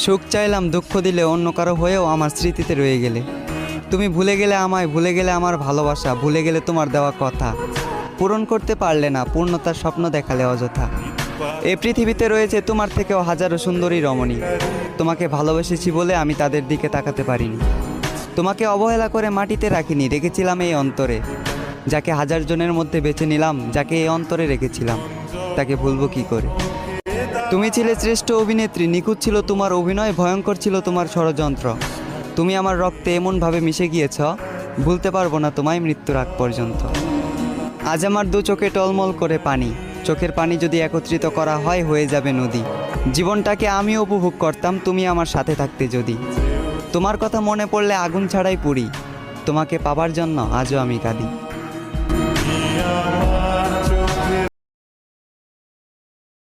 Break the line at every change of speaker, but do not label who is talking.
সুখ চাইলাম, দুঃখ দিলে অন্য কারো হয়েও আমার স্মৃতিতে রয়ে গেলে। তুমি ভুলে গেলে আমায়, ভুলে গেলে আমার ভালোবাসা, ভুলে গেলে তোমার দেওয়া কথা। পূরণ করতে পারলে না, পূর্ণতার স্বপ্ন দেখালে অযথা। এই পৃথিবীতে রয়েছে তোমার থেকেও হাজারো সুন্দরী রমণী। তোমাকে ভালোবেসেছি বলে আমি তাদের দিকে তাকাতে পারিনি। তোমাকে অবহেলা করে মাটিতে রাখিনি, রেখেছিলাম এই অন্তরে। যাকে হাজার জনের মধ্যে বেছে নিলাম, যাকে এই অন্তরে রেখেছিলাম, তাকে ভুলবো কি করে? তুমি ছিলে শ্রেষ্ঠ অভিনেত্রী, নিখুঁত ছিল তোমার অভিনয়, ভয়ঙ্কর ছিল তোমার ষড়যন্ত্র। তুমি আমার রক্তে এমনভাবে মিশে গিয়েছ, ভুলতে পারবো না তোমায় মৃত্যুর আগ পর্যন্ত। আজ আমার দু চোখে টলমল করে পানি, চোখের পানি যদি একত্রিত করা হয় হয়ে যাবে নদী। জীবনটাকে আমি উপভোগ করতাম তুমি আমার সাথে থাকতে যদি। তোমার কথা মনে পড়লে আগুন ছাড়াই পুড়ি, তোমাকে পাবার জন্য আজও আমি কাঁদি।